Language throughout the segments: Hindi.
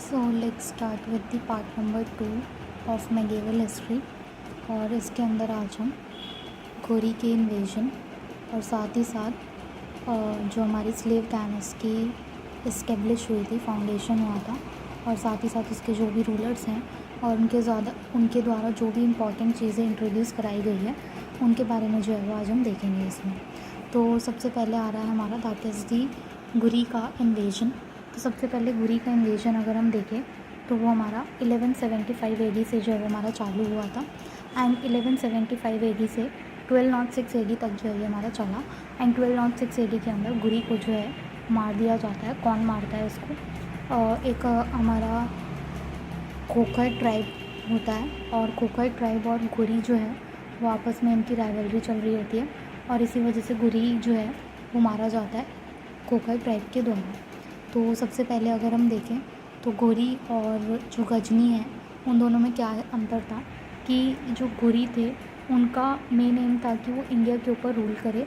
So let's start with the part number 2 of medieval history. और इसके अंदर आज हम गोरी के इन्वेजन और साथ ही साथ जो हमारी स्लेव डायनेस्टी इस्टेब्लिश हुई थी, फाउंडेशन हुआ था, और साथ ही साथ उसके जो भी रूलर्स हैं और उनके द्वारा जो भी इम्पॉर्टेंट चीज़ें इंट्रोड्यूस कराई गई है उनके बारे में जो है वो आज हम देखेंगे इसमें। तो सबसे पहले आ रहा है हमारा दैट इज़ दी गुरी का इन्वेजन। तो सबसे पहले गुरी का इन्वेजन अगर हम देखें तो वो हमारा 1175 एडी से जो है वो हमारा चालू हुआ था, एंड 1175 एडी से 1206 एडी तक जो है ये हमारा चला। एंड 1206 एडी के अंदर गुरी को जो है मार दिया जाता है। कौन मारता है इसको? एक हमारा खोखर ट्राइब होता है, और खोखर ट्राइब और गुरी जो है वो आपस में इनकी राइवलरी चल रही होती है, और इसी वजह से गुरी जो है वो मारा जाता है खोखर ट्राइब के द्वारा। तो सबसे पहले अगर हम देखें तो गोरी और जो गजनी है उन दोनों में क्या अंतर था कि जो गोरी थे उनका मेन एम था कि वो इंडिया के ऊपर रूल करे,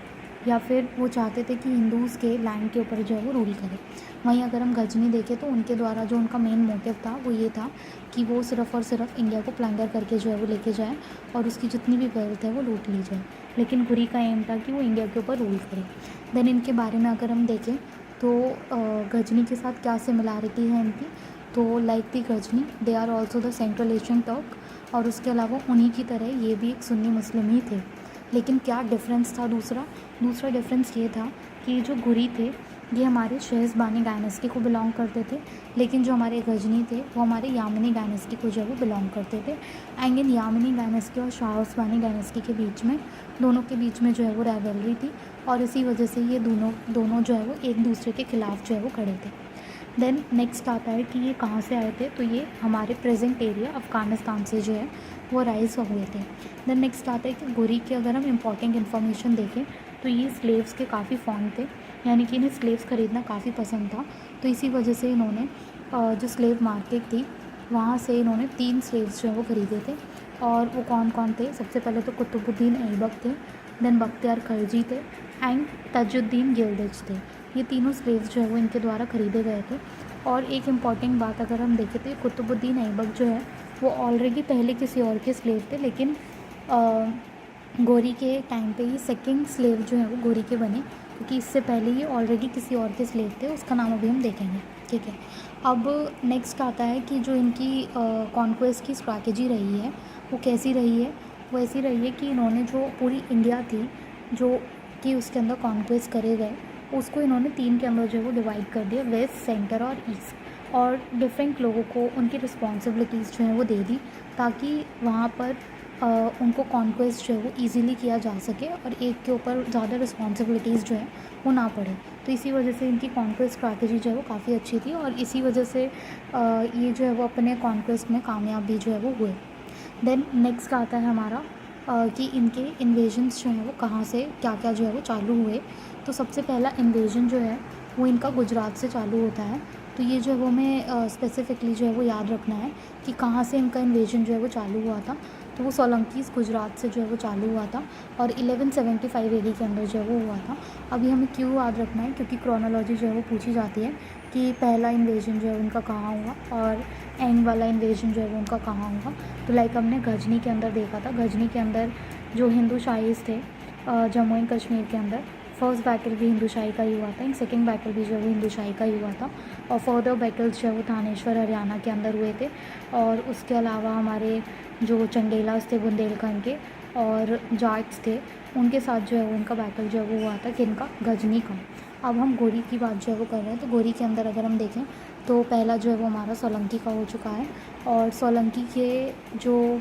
या फिर वो चाहते थे कि हिंदूज़ के लैंड के ऊपर जो है वो रूल करे। वहीं अगर हम गजनी देखें तो उनके द्वारा जो उनका मेन मोटिव था वो ये था कि वो सिर्फ़ और सिर्फ इंडिया को प्लंडर करके जो है वो लेके जाए और उसकी जितनी भी वेल्थ है वो लूट ली जाए। लेकिन गुरी का एम था कि वो इंडिया के ऊपर रूल करे। देन इनके बारे में अगर हम देखें तो गजनी के साथ क्या सिमिलैरिटी है इनकी, तो like the Ghazni they are also the central Asian Turk, और उसके अलावा उन्हीं की तरह ये भी एक सुन्नी मुस्लिम ही थे। लेकिन क्या डिफरेंस था? दूसरा डिफरेंस ये था कि जो गुरी थे ये हमारे शहज़बानी डायनेस्टी को बिलोंग करते थे, लेकिन जो हमारे गजनी थे वो हमारे यामिनी डायनेस्टी को जो है वो बिलोंग करते थे। एंड इन यामिनी डायनेस्टी और शहज़बानी डायनेस्टी के बीच में दोनों के बीच में जो है वो राइवलरी थी, और इसी वजह से ये दोनों जो है वो एक दूसरे के ख़िलाफ़ जो है वो खड़े थे। देन नेक्स्ट आता है कि ये कहाँ से आए थे, तो ये हमारे प्रेजेंट एरिया अफ़गानिस्तान से जो है वो राइज़ हुए थे। देन नेक्स्ट आता है कि गुरी की अगर हम इम्पॉर्टेंट इन्फॉर्मेशन देखें तो ये स्लेव्स के काफ़ी फॉन्ड थे, यानी कि इन्हें स्लेव्स ख़रीदना काफ़ी पसंद था। तो इसी वजह से इन्होंने जो स्लेव मार्केट थी वहाँ से इन्होंने 3 स्लेव्स जो है वो ख़रीदे थे। और वो कौन कौन थे? सबसे पहले तो कुतुबुद्दीन ऐबक थे, देन बख्तियार खलजी थे, एंड तजुद्दीन गिल्डिज थे। ये तीनों स्लेव्स जो है वो इनके द्वारा ख़रीदे गए थे। और एक इम्पॉर्टेंट बात अगर हम देखें तो कुतुबुद्दीन ऐबक जो है वो ऑलरेडी पहले किसी और के स्लेव थे, लेकिन गोरी के टाइम पे ही सेकंड स्लेव जो है वो गोरी के बने, क्योंकि इससे पहले ये ऑलरेडी किसी और के स्लेव थे, उसका नाम अभी हम देखेंगे। ठीक है, अब नेक्स्ट आता है कि जो इनकी कॉन्क्वेस्ट की स्ट्रैटेजी रही है वो कैसी रही है। वो ऐसी रही है कि इन्होंने जो पूरी इंडिया थी जो कि उसके अंदर कॉन्क्वेस्ट करे गए, उसको इन्होंने 3 के अंदर जो है वो डिवाइड कर दिया, वेस्ट, सेंटर और ईस्ट, और डिफरेंट लोगों को उनकी रिस्पॉन्सिबिलिटीज़ जो है वो दे दी, ताकि वहाँ पर उनको कॉन्क्वेस्ट जो है वो ईज़िली किया जा सके और एक के ऊपर ज़्यादा रिस्पॉन्सिबिलिटीज़ जो है वो ना पड़े। तो इसी वजह से इनकी कॉन्क्वेस्ट स्ट्रैटेजी जो है वो काफ़ी अच्छी थी, और इसी वजह से ये जो है वो अपने कॉन्क्वेस्ट में कामयाब भी जो है वो हुए। देन नेक्स्ट आता है हमारा कि इनके इन्वेजन्स जो हैं वो कहाँ से क्या क्या जो है वो चालू हुए। तो सबसे पहला इन्वेजन जो है वो इनका गुजरात से चालू होता है। तो ये जो है वो हमें स्पेसिफ़िकली जो है वो याद रखना है कि कहाँ से इनका इन्वेजन जो है वो चालू हुआ था। तो वो सोलंकीज़ गुजरात से जो है वो चालू हुआ था, और 1175 एडी के अंदर जो है वो हुआ था। अभी हमें क्यों याद रखना है? क्योंकि क्रोनोलॉजी जो है वो पूछी जाती है कि पहला इन्वेजन जो है उनका कहाँ हुआ और एंड वाला इन्वेजन जो है वो उनका कहाँ हुआ। तो लाइक हमने गजनी के अंदर देखा था, गजनी के अंदर जो हिंदू शाहीज़ थे जम्मू एंड कश्मीर के अंदर, फर्स्ट बैटल भी हिंदू शाही का ही हुआ था, एंड सेकेंड बैटल भी जो है वो हिंदू शाही का ही हुआ था, और फर्दर बैटल्स जो है वो थानेश्वर हरियाणा के अंदर हुए थे। और उसके अलावा हमारे जो चंदेलास थे बुंदेलखंड के और जाट्स थे उनके साथ जो है वो उनका बैटल जो है वो हुआ था, किनका? गजनी का। अब हम गोरी की बात जो है वो कर रहे हैं, तो गोरी के अंदर अगर हम देखें तो पहला जो है वो हमारा सोलंकी का हो चुका है, और सोलंकी के जो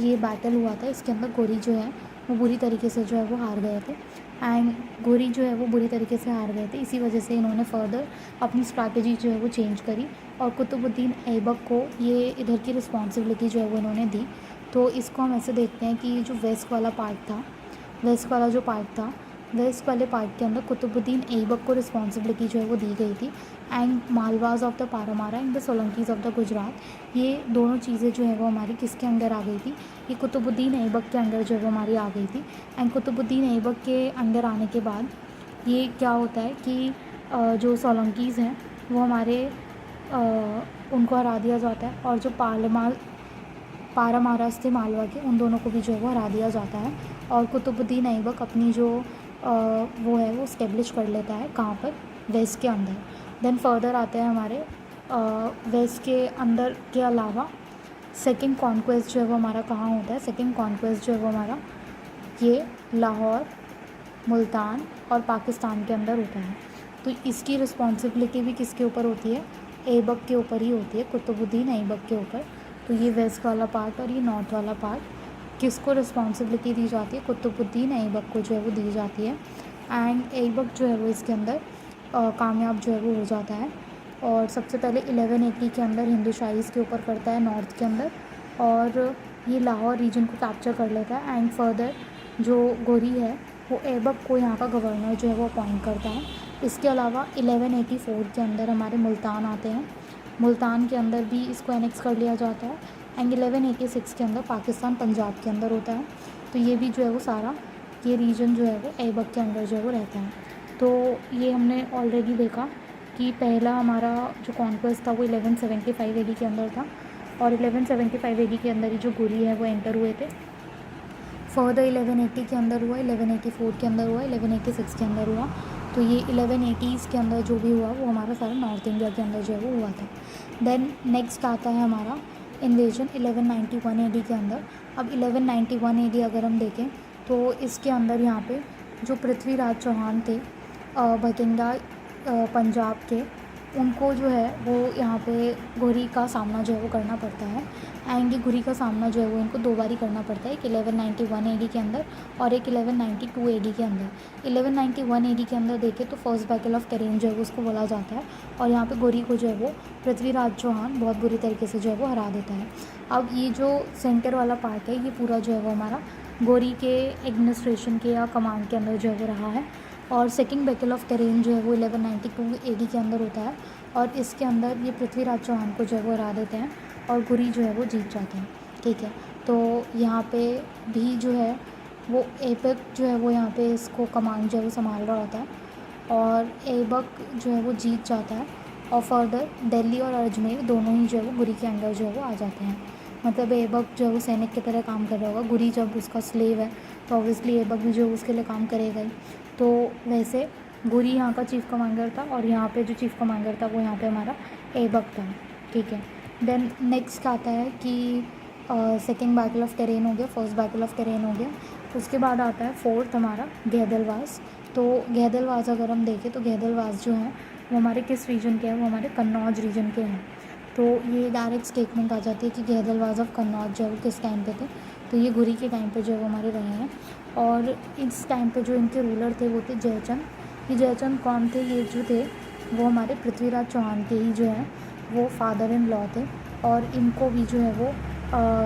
ये बैटल हुआ था इसके अंदर गोरी जो है वो बुरी तरीके से जो है वो हार गए थे, एंड गोरी जो है वो बुरी तरीके से हार गए थे। इसी वजह से इन्होंने फर्दर अपनी स्ट्रैटेजी जो है वो चेंज करी, और कुतुबुद्दीन ऐबक को ये इधर की रिस्पॉन्सिबिलिटी जो है वो इन्होंने दी। तो इसको हम ऐसे देखते हैं कि जो वेस्ट वाला पार्ट था, वेस्ट वाले पार्ट के अंदर कुतुबुद्दीन ऐबक को रिस्पॉन्सिबिलिटी जो है वो दी गई थी, and Malwas of the Paramara and the Solankis of the Gujarat, ये दोनों चीज़ें जो है वो हमारी किसके अंदर आ गई थी? ये कुतुबुद्दीन ऐबक के अंदर जो है वो हमारी आ गई थी। एंड कुतुबुद्दीन ऐबक के अंदर आने के बाद ये क्या होता है कि जो सोलंकीज़ हैं वो हमारे उनको हरा दिया जाता है, और जो पारामारस थे मालवा के, उन दोनों को भी जो है वो हरा दिया जाता है। और कुतुबुद्दीन ऐबक अपनी जो वो है वो स्टेब्लिश कर लेता है कहाँ पर, वेस्ट के अंदर। देन फर्दर आते हैं हमारे वेस्ट के अंदर के अलावा सेकंड कॉन्क्वेस्ट जो है वो हमारा कहाँ होता है। सेकंड कॉन्क्वेस्ट जो है वो हमारा ये लाहौर, मुल्तान और पाकिस्तान के अंदर होता है। तो इसकी रिस्पॉन्सिबिलिटी भी किसके ऊपर होती है, ऐबक के ऊपर ही होती है, कुतुबुद्दीन ऐबक के ऊपर। तो ये वेस्ट वाला पार्ट और ये नॉर्थ वाला पार्ट किसको रिस्पॉन्सिबिलिटी दी जाती है, कुतुबुद्दीन ऐबक को जो है वो दी जाती है। एंड ऐबक जो है वो इसके अंदर कामयाब जो है वो हो जाता है। और सबसे पहले 1180 के अंदर हिंदू शाहीज़ के ऊपर करता है नॉर्थ के अंदर, और ये लाहौर रीजन को कैप्चर कर लेता है। एंड फर्दर जो गोरी है वो ऐबक को यहाँ का गवर्नर जो है वो अपॉइंट करता है। इसके अलावा 1184 के अंदर हमारे मुल्तान आते हैं, मुल्तान के अंदर भी इसको एनेक्स कर लिया जाता है। एंड 1186 के अंदर पाकिस्तान पंजाब के अंदर होता है। तो ये भी जो है वो सारा ये रीजन जो है वो ऐबक के अंदर जो है वो रहता है। तो ये हमने ऑलरेडी देखा कि पहला हमारा जो कॉन्क्वेस्ट था वो 1175 AD के अंदर था, और 1175 AD के अंदर ही जो गुरी है वो एंटर हुए थे। फर्दर 1180 के अंदर हुआ, 1184 के अंदर हुआ, 1186 के अंदर हुआ। तो ये 1180s के अंदर जो भी हुआ वो हमारा सारा नॉर्थ इंडिया के अंदर जो है वो हुआ था। देन नेक्स्ट आता है हमारा इन्वेजन 1191 AD के अंदर। अब 1191 AD अगर हम देखें तो इसके अंदर यहाँ पे जो पृथ्वीराज चौहान थे भटिंडा पंजाब के, उनको जो है वो यहाँ पे घुरी का सामना जो है वो करना पड़ता है। एंड ये घुरी का सामना जो है वो इनको 2 बार ही करना पड़ता है, एक 1191 AD के अंदर और एक 1192 AD के अंदर। 1191 AD के अंदर देखें तो फर्स्ट बैटल ऑफ करेन जो है वो उसको बोला जाता है, और यहाँ पे घुरी को जो है वो पृथ्वीराज चौहान बहुत बुरी तरीके से जो है वो हरा देता है। अब ये जो सेंटर वाला पार्ट है ये पूरा जो है वो हमारा घुरी के एडमिनिस्ट्रेशन के या कमांड के अंदर जो है वो रहा है। और सेकंड बैटल ऑफ करेन जो है वो 1192 AD के अंदर होता है, और इसके अंदर ये पृथ्वीराज चौहान को जो है वो हरा देते हैं और घुरी जो है वो जीत जाते हैं। ठीक है, तो यहाँ पे भी जो है वो ऐबक जो है वो यहाँ पे इसको कमांड जो है वो संभाल रहा होता है, और ऐबक जो है वो जीत जाता है। और फर्दर दिल्ली और अजमेर दोनों ही जो है वो घुरी के अंदर जो है वो आ जाते हैं। मतलब ऐबक जो है वो सैनिक की तरह काम कर रहा होगा, घुरी जब उसका स्लेव है तो ऑब्वियसली ऐबक भी जो है उसके लिए काम करेगा ही। तो वैसे घुरी यहाँ का चीफ़ कमांडर था, और यहाँ पे जो चीफ़ कमांडर था वो यहाँ पे हमारा ऐबक था। ठीक है, देन नेक्स्ट आता है कि सेकेंड बैटल ऑफ करेन हो गया, फर्स्ट बैटल ऑफ करेन हो गया। उसके बाद आता है फोर्थ हमारा गैदलवास। तो गैदलवास अगर हम देखें तो गैदलवास जो है वो हमारे किस रीजन के हैं, वो हमारे कन्नौज रीजन के हैं। तो ये डायरेक्ट स्टेटमेंट आ जाती है कि गैदलवास ऑफ कन्नौज जो है वो किस टाइम पे थे, तो ये घुरी के टाइम पे जो है वो हमारे रहे हैं। और इस टाइम पे जो इनके रूलर थे वो थे जयचंद। ये जयचंद कौन थे, ये जो थे वो हमारे पृथ्वीराज चौहान के ही जो है वो फादर इन लॉ थे, और इनको भी जो है वो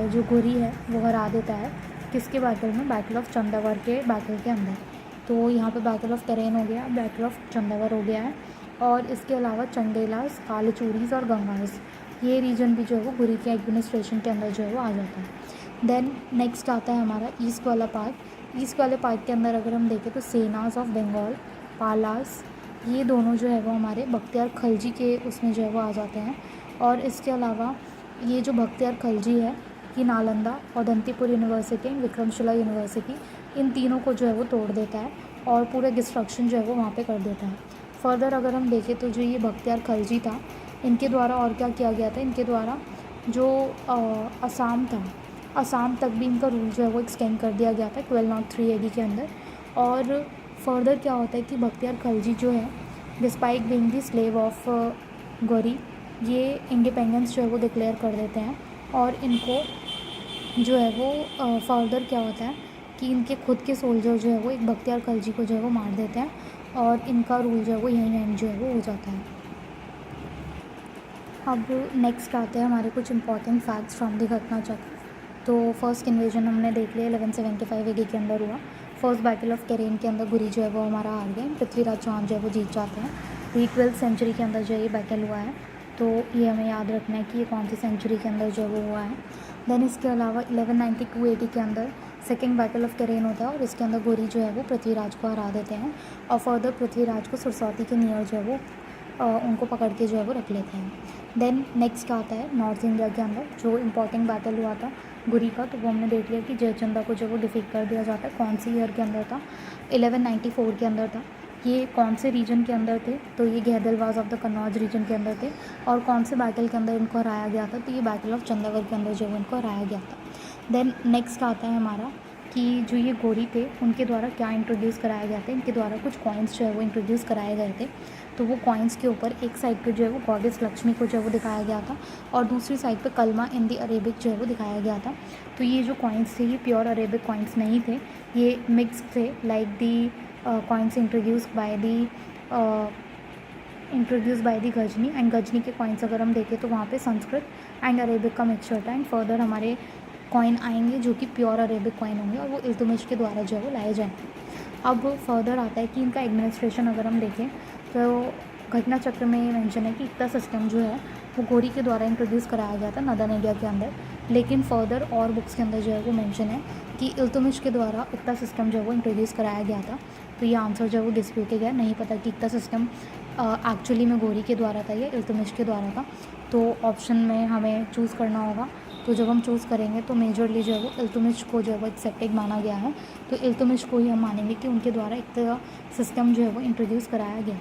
जो घुरी है वो हरा देता है किसके बैटल में, बैटल ऑफ चंदावर के बैटल के अंदर। तो यहाँ पे बैटल ऑफ करेन हो गया, बैटल ऑफ चंदावर हो गया है, और इसके अलावा चंडेलास, कालचूरीज और गंगास ये रीजन भी जो है वो घुरी के एडमिनिस्ट्रेशन के अंदर जो है वो आ जाता है। देन नेक्स्ट आता है हमारा ईस्ट वाला पार्ट। ईस्ट वाले पार्ट के अंदर अगर हम देखें तो सेनास ऑफ बंगाल, पालास, ये दोनों जो है वो हमारे बख्तियार खलजी के उसमें जो है वो आ जाते हैं। और इसके अलावा ये जो बख्तियार खलजी है ये नालंदा, औदंतीपुर यूनिवर्सिटी, विक्रमशिला यूनिवर्सिटी, इन तीनों को जो है वो तोड़ देता है और पूरा डिस्ट्रक्शन जो है वो वहाँ पे कर देता है। फर्दर अगर हम देखें तो जो ये बख्तियार खलजी था इनके द्वारा और क्या किया गया था, इनके द्वारा जो असम था, असम तक भी इनका रूल जो है वो एक्सटेंड कर दिया गया था 1203 AD के अंदर। और फर्दर क्या होता है कि बख्तियार खलजी जो है despite being the slave of घुरी, ये इंडिपेंडेंस जो है वो डिक्लेयर कर देते हैं, और इनको जो है वो फर्दर क्या होता है कि इनके खुद के सोल्जर जो है वो एक बख्तियार खलजी को जो है वो मार देते हैं, और इनका रूल जो है वो यहीं एंड जो है वो हो जाता है। अब नेक्स्ट आते हैं हमारे कुछ इंपॉर्टेंट फैक्ट्स फ्रॉम द घटना चक्र। तो फर्स्ट इन्वेजन हमने देख लिया 1175 AD के अंदर हुआ। फर्स्ट बैटल ऑफ करेन के अंदर घुरी जो है वो हमारा हार गए, पृथ्वीराज चौहान जो है वो जीत जाते हैं। तो ये 12th सेंचुरी के अंदर जो है ये बैटल हुआ है, तो ये हमें याद रखना है कि ये कौन सी सेंचुरी के अंदर जो वो हुआ है। देन इसके अलावा 1192 AD के अंदर सेकेंड बैटल ऑफ करेन होता है, और इसके अंदर घुरी जो है वो पृथ्वीराज को हरा देते हैं, और फर्दर पृथ्वीराज को सरस्वती के नियर जो है वो उनको पकड़ के जो है वो रख लेते हैं। देन नेक्स्ट क्या आता है, नॉर्थ इंडिया के अंदर जो इम्पोर्टेंट बैटल हुआ था गुरी का, तो वो हमने देख लिया कि जयचंदा को जो वो डिफीट कर दिया जाता है। कौन सी ईयर के अंदर था, 1194 के अंदर था। ये कौन से रीजन के अंदर थे, तो ये गैदलवाज ऑफ द कन्नौज रीजन के अंदर थे। और कौन से बैटल के अंदर इनको हराया गया था, तो ये बैटल ऑफ चंदागढ़ के अंदर जो है इनको हराया गया था। देन नेक्स्ट आता है हमारा कि जो ये गोरी थे उनके द्वारा क्या इंट्रोड्यूस कराया गया था। इनके द्वारा कुछ कॉइन्स जो है वो इंट्रोड्यूस कराए गए थे। तो वो कॉइन्स के ऊपर एक साइड पे जो है वो गॉडेस लक्ष्मी को जो है वो दिखाया गया था, और दूसरी साइड पे कलमा इन दी अरेबिक जो है वो दिखाया गया था। तो ये जो कॉइन्स थे ये प्योर अरेबिक कॉइन्स नहीं थे, ये मिक्स थे, like the coins introduce by the Ghazni. And Ghazni के कॉइन्स अगर हम देखें तो वहाँ पे संस्कृत एंड अरेबिक का मिक्सचर था। एंड फर्दर हमारे कॉइन आएंगे जो कि प्योर अरेबिक कॉइन होंगे, और वो इल्तुतमिश के द्वारा जो है वो लाए जाएंगे। अब फर्दर आता है कि इनका एडमिनिस्ट्रेशन अगर हम देखें तो घटना चक्र में ये मेंशन है कि इक्ता सिस्टम जो है वो गोरी के द्वारा इंट्रोड्यूस कराया गया था नदन इंडिया के अंदर। लेकिन फर्दर और बुक्स के अंदर जो है वो मेंशन है कि इल्तुतमिश के द्वारा इक्ता सिस्टम जो है वो इंट्रोड्यूस कराया गया था। तो ये आंसर जो है वो डिस्प्यूटेड है, नहीं पता कि इक्ता सिस्टम एक्चुअली में गोरी के द्वारा था या इल्तुतमिश के द्वारा था। तो ऑप्शन में हमें चूज़ करना होगा। तो जब हम चूज़ करेंगे तो मेजरली जो है वो इल्तुतमिश को जो है वो एक्सेप्टेड माना गया है। तो इल्तुतमिश को ही हम मानेंगे कि उनके द्वारा एक सिस्टम जो है वो इंट्रोड्यूस कराया गया।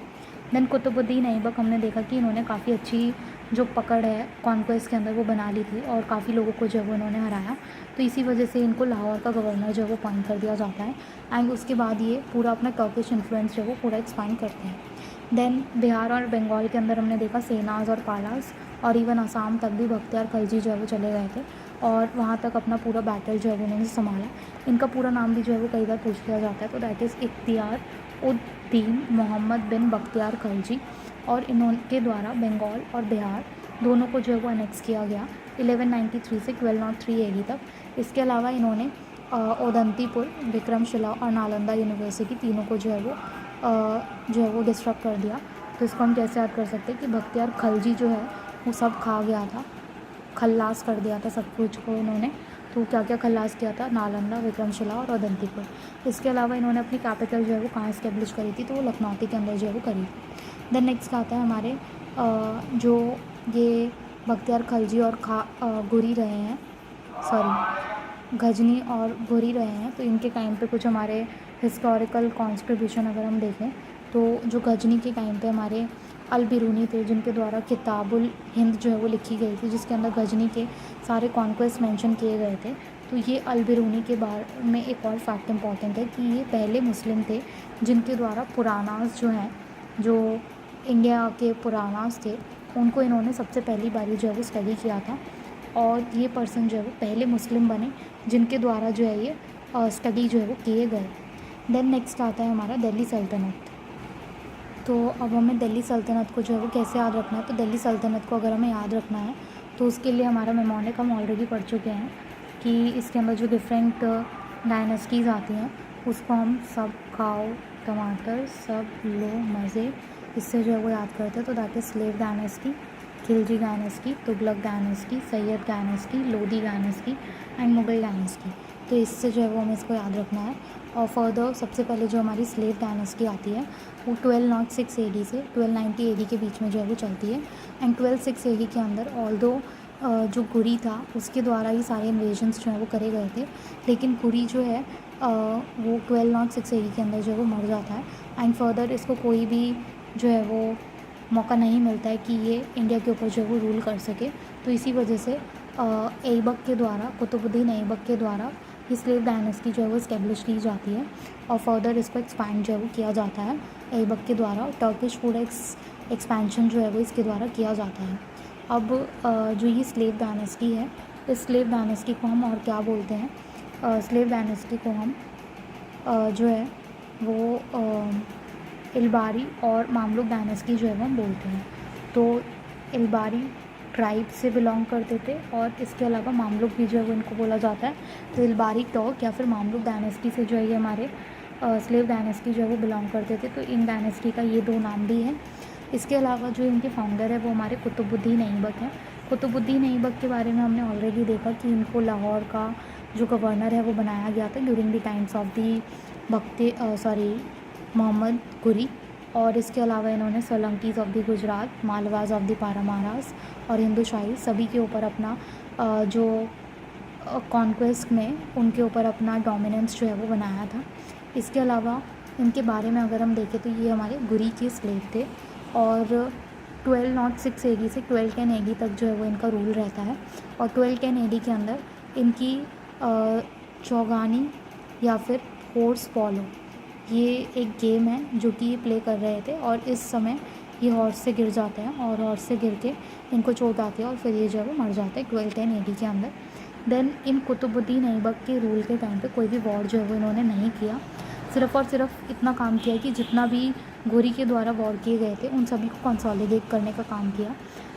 देन कुतुबुद्दीन ऐबक हमने देखा कि इन्होंने काफ़ी अच्छी जो पकड़ है कॉन्क्वेस्ट के अंदर वो बना ली थी, और काफ़ी लोगों को जो है वो इन्होंने हराया। तो इसी वजह से इनको लाहौर का गवर्नर जो है वो अपॉइंट कर दिया जाता है। एंड उसके बाद ये पूरा अपना टर्किश इन्फ्लुएंस जो है वो पूरा एक्सपांड करते हैं। देन बिहार और बंगाल के अंदर हमने देखा सेनाज और पालास, और इवन असम तक भी बख्तियार खलजी जो है वो चले गए थे, और वहाँ तक अपना पूरा बैटल जो है वो उन्होंने संभाला। इनका पूरा नाम भी जो है वो कई बार पूछ लिया जाता है, तो दैट इज़ इख्तियार उद्दीन मोहम्मद बिन बख्तियार खलजी। और इनके द्वारा बंगाल और बिहार दोनों को जो है वो अनेक्स किया गया 1193 से 1203 AD तक। इसके अलावा इन्होंने ओदंतीपुर, विक्रमशिला और नालंदा यूनिवर्सिटी तीनों को जो है वो डिस्ट्रक्ट कर दिया। तो इसको हम कैसे याद कर सकते हैं कि बख्तियार खलजी जो है वो सब खा गया था, खल्लास कर दिया था सब कुछ को इन्होंने। तो क्या क्या खल्लास किया था, नालंदा, विक्रमशिला और ओदंतीपुर। इसके अलावा इन्होंने अपनी कैपिटल जो है वो कहाँ इस्टेब्लिश करी थी, तो वो लखनऊ के अंदर जो है वो करी थी। देन नेक्स्ट आता है हमारे जो ये बख्तियार खलजी और गुरी रहे हैं, गजनी और गुरी रहे हैं। तो इनके टाइम पे कुछ हमारे हिस्टोरिकल कॉन्ट्रीब्यूशन अगर हम देखें तो जो गजनी के टाइम पे हमारे अल बिरूनी थे, जिनके द्वारा किताबुल हिंद जो है वो लिखी गई थी, जिसके अंदर गजनी के सारे कॉन्क्वेस्ट मेंशन किए गए थे। तो ये अल बिरूनी के बारे में एक और फैक्ट इम्पॉर्टेंट है कि ये पहले मुस्लिम थे जिनके द्वारा पुरानास जो हैं, जो इंडिया के पुरानास थे, उनको इन्होंने सबसे पहली बारी जो है वो स्टडी किया था। और ये पर्सन जो है वो पहले मुस्लिम बने जिनके द्वारा जो है ये स्टडी जो है वो किए गए। देन नेक्स्ट आता है हमारा दिल्ली सल्तनत। तो अब हमें दिल्ली सल्तनत को जो है वो कैसे याद रखना है, तो दिल्ली सल्तनत को अगर हमें याद रखना है तो उसके लिए हमारा मेमोनिक हम ऑलरेडी पढ़ चुके हैं कि इसके अंदर जो डिफरेंट डायनेस्टीज़ आती हैं उसको हम सब खाओ टमाटर सब लो मज़े, इससे जो है वो याद करते हैं। तो that is slave dynasty, Khilji dynasty, Tughlaq dynasty, Syed dynasty, Lodhi dynasty and Mughal dynasty. तो इससे जो है वो हमें इसको याद रखना है। और फर्दर सबसे पहले जो हमारी स्लेव डायनेस्टी आती है वो 1206 AD से 1290 AD के बीच में जो है वो चलती है। एंड 1206 AD के अंदर ऑल्दो जो गुरी था उसके द्वारा ही सारे इन्वेजन्स जो है वो करे गए थे, लेकिन गुरी जो है वो 1206 AD के अंदर जो है वो मर जाता है। एंड फर्दर इसको कोई भी जो है वो मौका नहीं मिलता है कि ये इंडिया के ऊपर जो है वो रूल कर सके। तो इसी वजह से ऐबक के द्वारा, कुतुबुद्दीन ऐबक के द्वारा ये स्लेव डायनेस्टी जो है वो इस्टेब्लिश की जाती है, और फर्दर इसको एक्सपैंड जो है वो किया जाता है ऐबक के द्वारा। टर्किश पूरा एक्सपेंशन जो है वो इसके द्वारा किया जाता है। अब जो ये स्लेव डायनेस्टी है, इस स्लेव डायनेस्टी को हम और क्या बोलते हैं, स्लेव डायनेस्टी को हम जो है वो इलबारी और मामलुक डायनेस्टी जो है वो हम बोलते हैं। तो इलबारी ट्राइब से बिलोंग करते थे, और इसके अलावा मामलुक भी जो है वो इनको बोला जाता है। तो इलबारी टॉक या फिर मामलुक डायनेस्टी से जो है ये हमारे स्लेव डायनेस्टी जो है वो बिलोंग करते थे। तो इन डायनेस्टी का ये दो नाम भी है। इसके अलावा जो इनके फाउंडर है वो हमारे कुतुबुद्दीन ऐबक हैं। कुतुबुद्दीन ऐबक के बारे में हमने ऑलरेडी देखा कि इनको लाहौर का जो गवर्नर है वो बनाया गया था during the times of the Muhammad Ghori. और इसके अलावा इन्होंने Solankis of the Gujarat, Malwas of the Paramaras और हिंदू शाही सभी के ऊपर अपना जो कॉन्क्वेस्ट में उनके ऊपर अपना डोमिनेंस जो है वो बनाया था। इसके अलावा इनके बारे में अगर हम देखें तो ये हमारे गुरी के स्लेव थे और 1206 AD से 1210 AD तक जो है वो इनका रूल रहता है। और 1210 AD के अंदर इनकी चौगानी या फिर हॉर्स फॉलो ये एक गेम है जो कि ये प्ले कर रहे थे और इस समय ये हॉर्स से गिर जाते हैं और हॉर्स से गिर के इनको चोट आती है और फिर ये जो है वो मर जाते हैं 1210 AD के अंदर। देन इन कुतुबुद्दीन ऐबक के रूल के टाइम पे कोई भी वॉर जो है वो इन्होंने नहीं किया, सिर्फ़ और सिर्फ इतना काम किया कि जितना भी घुरी के द्वारा वॉर किए गए थे उन सभी को कंसोलिडेट करने का काम किया।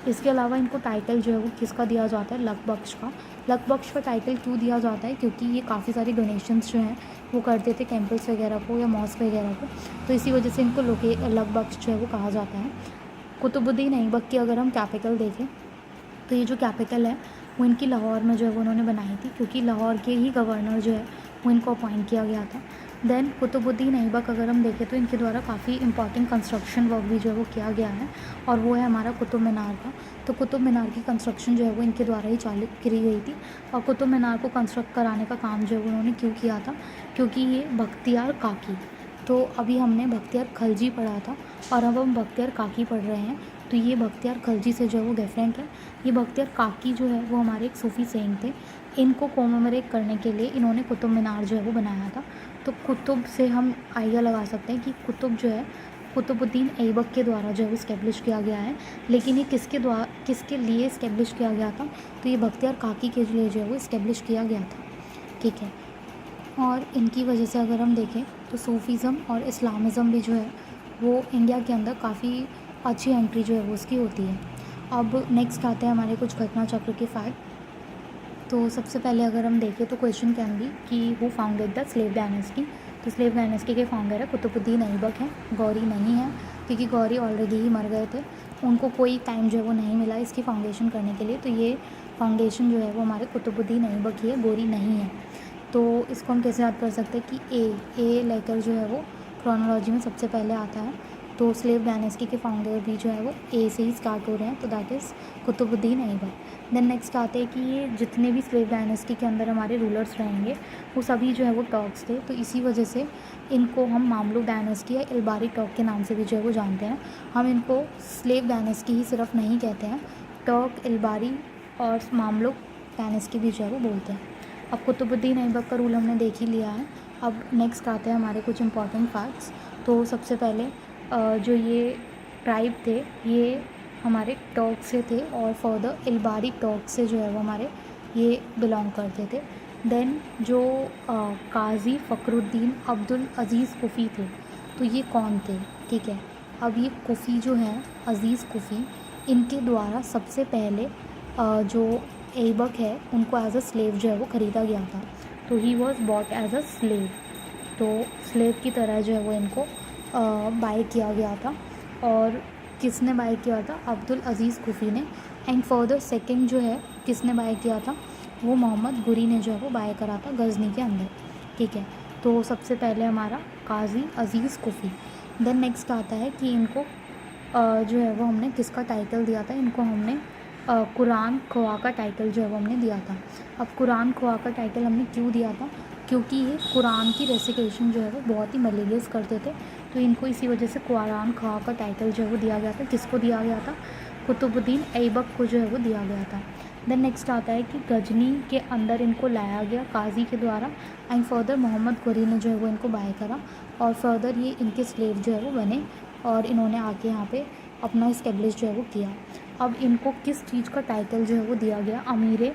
इसके अलावा इनको टाइटल जो है वो किसका दिया जाता है, लक बख्श का। लक बख्श का टाइटल क्यों दिया जाता है, क्योंकि ये काफ़ी सारी डोनेशंस जो हैं वो करते थे टेम्पल्स वगैरह को या मॉस्क वगैरह को, तो इसी वजह से इनको लक बख्श जो है वो कहा जाता है। कुतुबुद्दीन ऐबक की अगर हम कैपिटल देखें तो ये जो कैपिटल है वो इनकी लाहौर में जो है वो उन्होंने बनाई थी, क्योंकि लाहौर के ही गवर्नर जो है वो इनको अपॉइंट किया गया था। देन कुतुबुद्दीन ऐबक अगर हम देखें तो इनके द्वारा काफ़ी इंपॉर्टेंट कंस्ट्रक्शन वर्क भी जो है वो किया गया है और वो है हमारा कुतुब मीनार का। तो कुतुब मीनार की कंस्ट्रक्शन जो है वो इनके द्वारा ही चालू करी गई थी और कुतुब मीनार को कंस्ट्रक्ट कराने का काम जो है वो उन्होंने क्यों किया था, क्योंकि ये बख्तियार काकी, तो अभी हमने बख्तियार खलजी पढ़ा था और अब हम बख्तियार काकी पढ़ रहे हैं, तो ये बख्तियार खलजी से जो है वो डिफरेंट है। ये बख्तियार काकी जो है वो हमारे एक सूफ़ी सेंट थे, इनको कोमेमोरेट करने के लिए इन्होंने कुतुब मीनार जो है वो बनाया था। तो कुतुब से हम आइडिया लगा सकते हैं कि कुतुब जो है कुतुबुद्दीन ऐबक के द्वारा जो है वो इस्टेब्लिश किया गया है, लेकिन ये किसके लिए इस्टेब्लिश किया गया था, तो ये बख्तियार काकी के लिए जो है वो इस्टेब्लिश किया गया था। ठीक है, और इनकी वजह से अगर हम देखें तो सूफ़ीज़म और इस्लामिज़म भी जो है वो इंडिया के अंदर काफ़ी अच्छी एंट्री जो है वो उसकी होती है। अब नेक्स्ट आते हैं हमारे कुछ घटना चक्र के फैक्ट। तो सबसे पहले अगर हम देखें तो क्वेश्चन कैन बी कि who founded the slave dynasty, तो स्लेव डायनेस्टी के फाउंडर है कुतुबुद्दीन ऐबक हैं, गौरी नहीं है, क्योंकि गौरी ऑलरेडी ही मर गए थे, उनको कोई टाइम जो है वो नहीं मिला इसकी फाउंडेशन करने के लिए, तो ये फाउंडेशन जो है वो हमारे कुतुबुद्दीन ऐबक ही है, गौरी नहीं है। तो इसको हम कैसे याद कर सकते हैं कि ए लेटर जो है वो क्रोनोलॉजी में सबसे पहले आता है, तो स्लेव डायनेस्टी के फाउंडर भी जो है वो ए से ही स्टार्ट हो रहे हैं, तो that is Qutubuddin Aibak. Then next आते हैं कि ये जितने भी स्लेव डायनेस्टी के अंदर हमारे रूलर्स रहेंगे वो सभी जो है वो टर्क्स थे, तो इसी वजह से इनको हम मामलुक डायनेस्टी या इल्बारी टर्क के नाम से भी जो है वो जानते हैं। हम इनको स्लेव डायनेस्टी ही सिर्फ नहीं कहते हैं, टर्क, इल्बारी और मामलुक डायनेस्टी भी जो है वो बोलते हैं। अब कुतुबुद्दीन ऐबक का रूल हमने देख ही लिया है। अब नेक्स्ट आते हैं हमारे कुछ इंपॉर्टेंट फैक्ट्स। तो सबसे पहले जो ये ट्राइब थे ये हमारे टर्क से थे और फर्दर इल्बारी टर्क से जो है वो हमारे ये बिलोंग करते थे। देन जो काजी फ़खरुद्दीन अब्दुल अज़ीज़ कुफ़ी थे, तो ये कौन थे, ठीक है। अब ये कुफ़ी जो हैं अज़ीज़ कुफ़ी, इनके द्वारा सबसे पहले जो ऐबक है उनको एज अ स्लेव जो है वो ख़रीदा गया था, तो he was bought as a slave, तो स्लेव की तरह जो है वो इनको बाय किया गया था। और किसने बाय किया था, अब्दुल अज़ीज़ कुफ़ी ने। एंड फर्दर सेकंड जो है किसने बाय किया था, वो मोहम्मद गुरी ने जो है वो बाय करा था गज़नी के अंदर, ठीक है। तो सबसे पहले हमारा काजी अज़ीज़ कुफ़ी। देन नेक्स्ट आता है कि इनको जो है वो हमने किसका टाइटल दिया था, इनको हमने कुरान ख्वा का टाइटल जो है वो हमने दिया था। अब कुरान ख्वा का टाइटल हमने क्यों दिया था, क्योंकि ये कुरान की रेसिटेशन जो है वो बहुत ही मेलोडियस करते थे, तो इनको इसी वजह से कुरान ख्वा का टाइटल जो है वो दिया गया था। किसको दिया गया था, कुतुबुद्दीन ऐबक को जो है वो दिया गया था। देन नेक्स्ट आता है कि गजनी के अंदर इनको लाया गया काजी के द्वारा एंड फर्दर मोहम्मद गुरी ने जो है वो इनको बाय करा और फर्दर ये इनके स्लेव जो है वो बने और इन्होंने आके यहाँ पे अपना इस्टेब्लिश जो है वो किया। अब इनको किस चीज़ का टाइटल जो है वो दिया गया, अमीर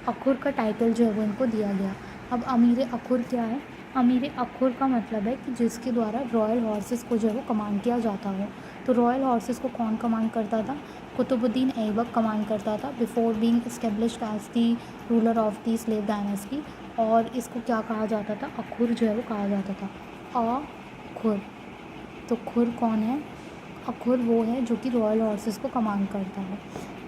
अखुर का टाइटल जो है वो इनको दिया गया। अब अमीर अखुर क्या है, अमीर अखुर का मतलब है कि जिसके द्वारा रॉयल हॉर्सेस को जो है वो कमांड किया जाता हो। तो रॉयल हॉर्सेस को कौन कमांड करता था, कुतुबुद्दीन ऐबक कमांड करता था before being established as the ruler of the slave dynasty. और इसको क्या कहा जाता था, अखुर जो है वो कहा जाता था, अखुर। तो खुर कौन है, अखुर वो है जो कि रॉयल हॉर्सेस को कमांड करता है।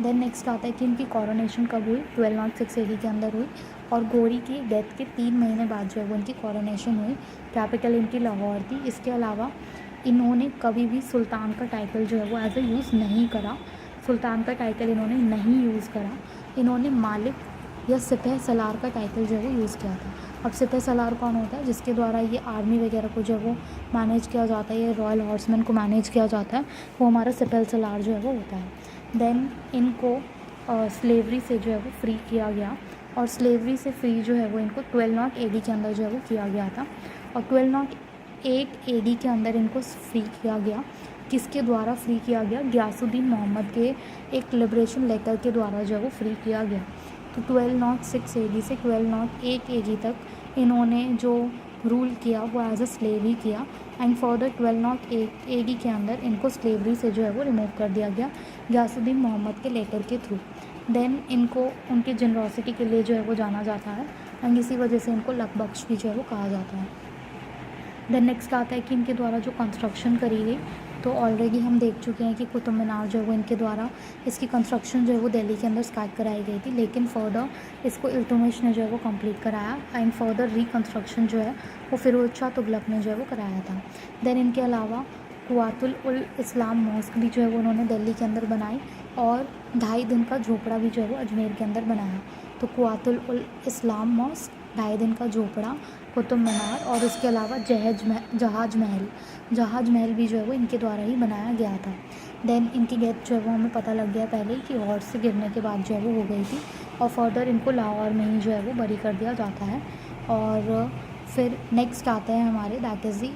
देन नेक्स्ट आता है कि इनकी कॉरोनेशन कब हुई, 1206 AD के अंदर हुई और गौरी की डेथ के 3 महीने बाद जो है वो इनकी कॉरोनेशन हुई। कैपिटल इनकी लाहौर थी। इसके अलावा इन्होंने कभी भी सुल्तान का टाइटल जो है वो एज ए यूज़ नहीं करा। सुल्तान का टाइटल इन्होंने नहीं यूज़ करा। इन्होंने मालिक या सिपह सलार का टाइटल जो है वो यूज़ किया था। अब सिपह सलार कौन होता है? जिसके द्वारा ये आर्मी वगैरह को जो है वो मैनेज किया जाता है, ये रॉयल हॉर्समैन को मैनेज किया जाता है, वो हमारा सिपह सलार जो है वो होता है। देन इनको स्लेवरी से जो है वो फ्री किया गया, और स्लेवरी से फ्री जो है वो इनको 1208 AD के अंदर जो है वो किया गया था। और 1208 AD के अंदर इनको फ्री किया गया। किसके द्वारा फ्री किया गया? गयासुद्दीन मोहम्मद के एक लिबरेशन लेटर के द्वारा जो है वो फ्री किया गया। तो 1206 AD से 1208 AD तक इन्होंने जो रूल किया वो एज अ स्लेवरी किया, एंड फर्दर 1208 AD के अंदर इनको स्लेवरी से जो है वो रिमूव कर दिया गया गयासुद्दीन मोहम्मद के लेटर के थ्रू। देन इनको उनकी जनरॉसिटी के लिए जो है वो जाना जाता है, एंड इसी वजह से इनको लकबख्श भी जो है वो कहा जाता है। देन नेक्स्ट आता है कि इनके द्वारा जो कंस्ट्रक्शन करी गई, तो ऑलरेडी हम देख चुके हैं कि कुतुब मीनार जो है वो इनके द्वारा इसकी कंस्ट्रक्शन जो है वो दिल्ली के अंदर स्टार्ट कराई गई थी, लेकिन फर्दर इसको इल्तुतमिश ने जो है वो कंप्लीट कराया, एंड फर्दर रिकंस्ट्रक्शन जो है वो फिरोज शाह तुगलक ने जो है वो कराया था। देन इनके अलावा कुव्वातुल उल इस्लाम मॉस्क भी जो है वो उन्होंने दिल्ली के अंदर बनाई, और 2.5 दिन का झोपड़ा भी जो है वो अजमेर के अंदर बनाया। तो कुव्वातुल उल इस्लाम मॉस्क, 2.5 दिन का झोपड़ा, कुतुब मीनार, और उसके अलावा जहाज महल भी जो है वो इनके द्वारा ही बनाया गया था। देन इनकी डेथ जो है वो हमें पता लग गया पहले कि हॉर्स से गिरने के बाद जो है वो हो गई थी, और फर्दर इनको लाहौर में ही जो है वो बरी कर दिया जाता है। और फिर नेक्स्ट आता है हमारे, that is the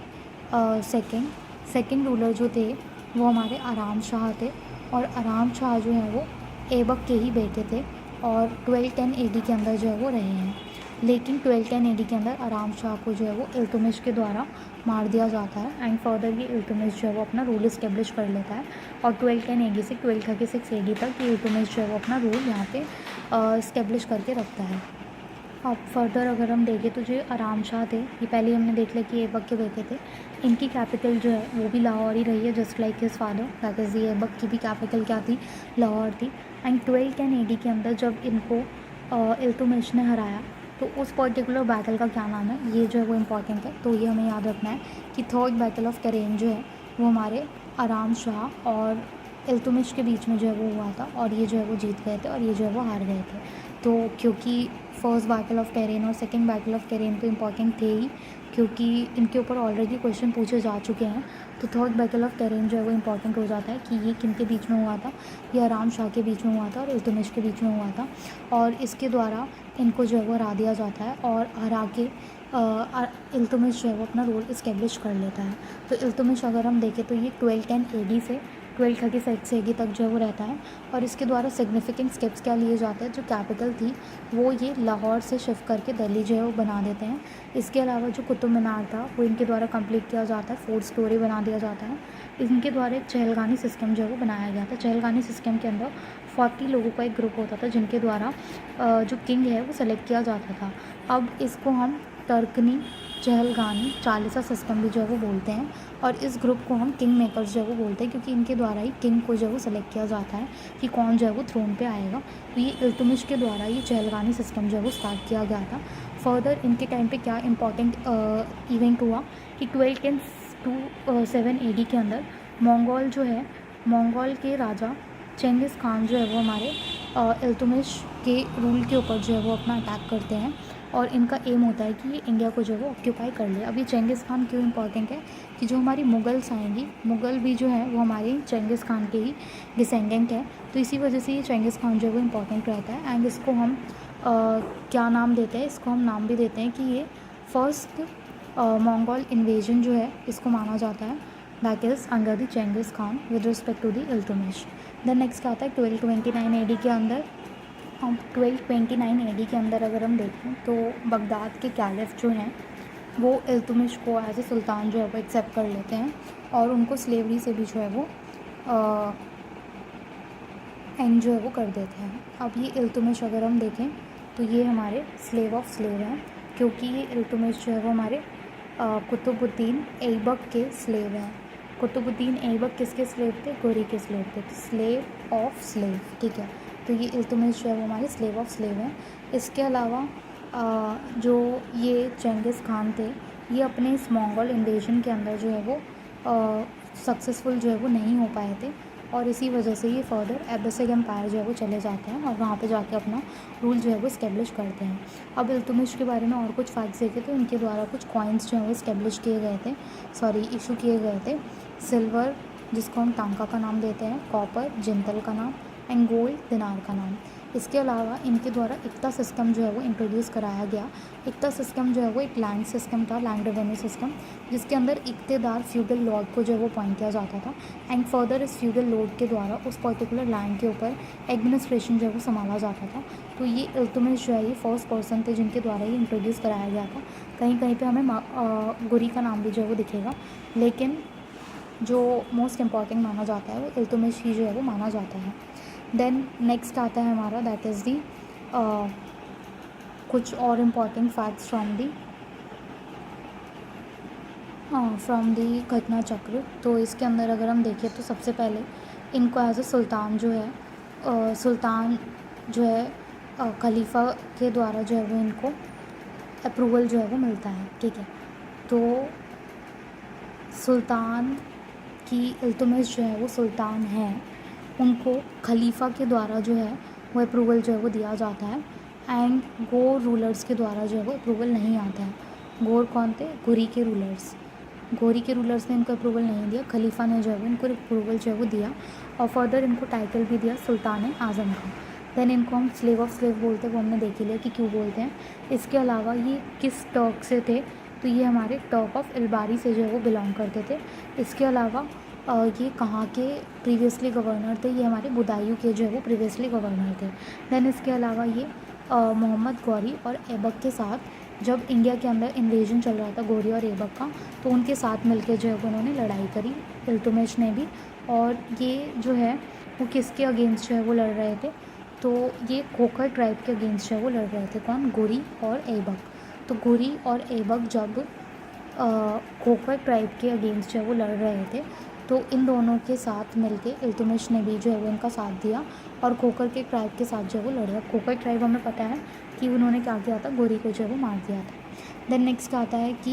second ruler जो थे वो हमारे आराम शाह थे, और आराम शाह जो है वो ऐबक के ही बेटे थे, और 1210 AD के अंदर जो है वो रहे हैं। लेकिन 1210 AD के अंदर आराम शाह को जो है वो इल्तुतमिश के द्वारा मार दिया जाता है, एंड फर्दर ये इल्तुतमिश जो है वो अपना रूल इस्टेब्लिश कर लेता है, और 1210 AD से 1236 AD तक ये इल्तुतमिश जो है वो अपना रूल यहाँ पे इस्टेब्लिश करके रखता है। अब फर्दर अगर हम देखें तो जो आराम शाह थे, ये पहले ही हमने देख लिया कि ऐबक के बेटे थे, इनकी कैपिटल जो है वो भी लाहौर ही रही है, just like his father, that is ये ऐबक की भी कैपिटल क्या थी? लाहौर थी। एंड 1210 AD के अंदर जब इनको इल्तुतमिश ने हराया, तो उस पर्टिकुलर बैटल का क्या नाम है, ये जो है वो इम्पॉर्टेंट है, तो ये हमें याद रखना है कि थर्ड बैटल ऑफ करेन जो है वो हमारे आराम शाह और इल्तुतमिश के बीच में जो है वो हुआ था, और ये जो है वो जीत गए थे, और ये जो है वो हार गए थे। तो क्योंकि फर्स्ट बैटल ऑफ करेन और सेकंड बैटल ऑफ करेन तो इम्पॉर्टेंट थे ही, क्योंकि इनके ऊपर ऑलरेडी क्वेश्चन पूछे जा चुके हैं, तो थर्ड बैटल ऑफ करेन जो है वो इम्पॉर्टेंट हो जाता है कि ये किन के बीच में हुआ था, ये आराम शाह के बीच में हुआ था और इल्तुतमिश के बीच में हुआ था, और इसके द्वारा इनको जो है वो हरा दिया जाता है, और हरा के इल्तुतमिश जो है वो अपना रोल इस्टेब्लिश कर लेता है। तो इल्तुतमिश अगर हम देखें तो ये 1210 AD से 1236 AD तक जो है वो रहता है, और इसके द्वारा सिग्निफिकेंट स्टेप्स क्या लिए जाते हैं, जो कैपिटल थी वो ये लाहौर से शिफ्ट करके दिल्ली जो है वो बना देते हैं। इसके अलावा जो कुतुब मीनार था वो इनके द्वारा कंप्लीट किया जाता है, 4 स्टोरी बना दिया जाता है। इनके द्वारा एक चहलगानी सिस्टम जो है वो बनाया गया था। चहलगानी सिस्टम के अंदर 40 लोगों का एक ग्रुप होता था, जिनके द्वारा जो किंग है वो सेलेक्ट किया जाता था। अब इसको हम तर्कनी चहलगानी चालीसा सिस्टम भी जो है वो बोलते हैं, और इस ग्रुप को हम किंग मेकर्स जो है वो बोलते हैं, क्योंकि इनके द्वारा ही किंग को जो है वो सेलेक्ट किया जाता है कि कौन जो है वो थ्रोन पे आएगा। तो ये इल्तुतमिश के द्वारा ये चहलगानी सिस्टम जो है वो स्टार्ट किया गया था। फर्दर इनके टाइम पे क्या इंपॉर्टेंट इवेंट हुआ कि 1210 AD के अंदर मंगोल जो है, मंगोल के राजा चेंगिस खान जो है वो हमारे इल्तुतमिश के रूल के ऊपर जो है वो अपना अटैक करते हैं, और इनका एम होता है कि ये इंडिया को जो है वो ऑक्यूपाई कर ले। अब ये चेंगिस खान क्यों इंपॉर्टेंट है कि जो हमारी मुग़ल्स आएंगी, मुग़ल भी जो है वो हमारे चेंगिस खान के ही डिसेंडेंट है, तो इसी वजह से ये चेंगिस खान जो है वो इम्पॉर्टेंट रहता है। एंड इसको हम क्या नाम देते हैं, इसको हम नाम भी देते हैं कि ये फर्स्ट मंगोल इन्वेजन जो है इसको माना जाता है, that is under the Genghis Khan with respect to the Iltutmish. Then next आता है 1229 AD के अंदर। हम 1229 AD के अंदर अगर हम देखें तो बगदाद के कैलिफ जो हैं वो इल्तुतमिश को एज ए सुल्तान जो है वो एक्सेप्ट कर लेते हैं, और उनको स्लेवरी से भी जो है वो एंड जो है वो कर देते हैं। अब ये इल्तुतमिश अगर हम देखें तो ये हमारे स्लेव ऑफ स्लेव हैं, क्योंकि ये इल्तुतमिश जो है वो हमारे कुतुबुद्दीन ऐबक के स्लेव हैं। कुतुबुद्दीन ऐबक किसके स्लेव थे? गोरी के स्लेव थे, स्लेव ऑफ स्लेव, ठीक है। तो ये इल्तुतमिश जो है वो हमारे स्लेव ऑफ स्लेव हैं। इसके अलावा जो ये चेंगिस खान थे, ये अपने इस मंगोल इन्वेजन के अंदर जो है वो सक्सेसफुल जो है वो नहीं हो पाए थे, और इसी वजह से ये फर्दर अब्बासिड एम्पायर जो है वो चले जाते हैं और वहाँ पे जाके अपना रूल जो है वो इस्टेब्लिश करते हैं। अब इल्तुतमिश के बारे में और कुछ फैक्ट्स देखें तो इनके द्वारा कुछ कॉइन्स जो हैं वो इस्टेब्लिश किए गए थे, इशू किए गए थे। सिल्वर, जिसको हम टांका का नाम देते हैं, कॉपर जिंतल का नाम, एंड गोल्ड दिनार का नाम। इसके अलावा इनके द्वारा इक्ता सिस्टम जो है वो इंट्रोड्यूस कराया गया। इक्ता सिस्टम जो है वो एक लैंड सिस्टम था, लैंड रेवेन्यू सिस्टम, जिसके अंदर इक्तेदार फ्यूडल लॉर्ड को जो है वो अपॉइंट किया जाता था, एंड फर्दर इस फ्यूडल लॉर्ड के द्वारा उस पर्टिकुलर लैंड के ऊपर एडमिनिस्ट्रेशन जो है वो संभाला जाता था। तो ये इल्तुतमिश जो है ये फर्स्ट पर्सन थे जिनके द्वारा ये इंट्रोड्यूस कराया गया था। कहीं कहीं पे हमें गुरी का नाम भी जो है वो दिखेगा, लेकिन जो मोस्ट इम्पॉर्टेंट माना जाता है वो इल्तुतमिश ही जो है वो माना जाता है। देन नेक्स्ट आता है हमारा, दैट इज़ दी कुछ और इम्पॉर्टेंट फैक्ट्स फ्रॉम दी घटना चक्र। तो इसके अंदर अगर हम देखें तो सबसे पहले इनको एज अ सुल्तान जो है खलीफा के द्वारा जो है वो इनको अप्रूवल जो है वो मिलता है, ठीक है। तो सुल्तान की इल्तुतमिश जो है वो सुल्तान है, उनको खलीफा के द्वारा जो है वो अप्रूवल जो है वो दिया जाता है, एंड गोर रूलर्स के द्वारा जो है वो अप्रूवल नहीं आता है। गोर कौन थे? गोरी के रूलर्स। गोरी के रूलर्स ने इनको अप्रूवल नहीं दिया, खलीफा ने जो है वो इनको अप्रूवल जो है वो दिया, और फर्दर इनको टाइटल भी दिया सुल्तान आज़म का। देन इनको हम स्लेव ऑफ स्लेव बोलते हैं, वो हमने देख ही लिया कि क्यों बोलते हैं। इसके अलावा ये किस टर्क से थे? तो ये हमारे टर्क ऑफ इलबारी से जो है वो बिलोंग करते थे। इसके अलावा ये कहाँ के प्रीवियसली गवर्नर थे? ये हमारे बुदायूं के जो है वो प्रीवियसली गवर्नर थे। देन इसके अलावा ये मोहम्मद गौरी और ऐबक के साथ जब इंडिया के अंदर इन्वेजन चल रहा था गौरी और ऐबक का, तो उनके साथ मिलकर जो है वो उन्होंने लड़ाई करी, इल्तुतमिश ने भी। और ये जो है वो किसके अगेंस्ट जो है वो लड़ रहे थे? तो ये खोखर ट्राइब के अगेंस्ट जो है वो लड़ रहे थे। कौन? गोरी और ऐबक। तो गोरी और ऐबक जब खोखर ट्राइब के अगेंस्ट जो है वो लड़ रहे थे, तो इन दोनों के साथ मिलके इल्तुतमिश ने भी जो है वो इनका साथ दिया और खोखर के ट्राइब के साथ जो है वो लड़ा। खोखर ट्राइब हमें पता है कि उन्होंने क्या किया था, गोरी को जो है वो मार दिया था। देन नेक्स्ट आता है कि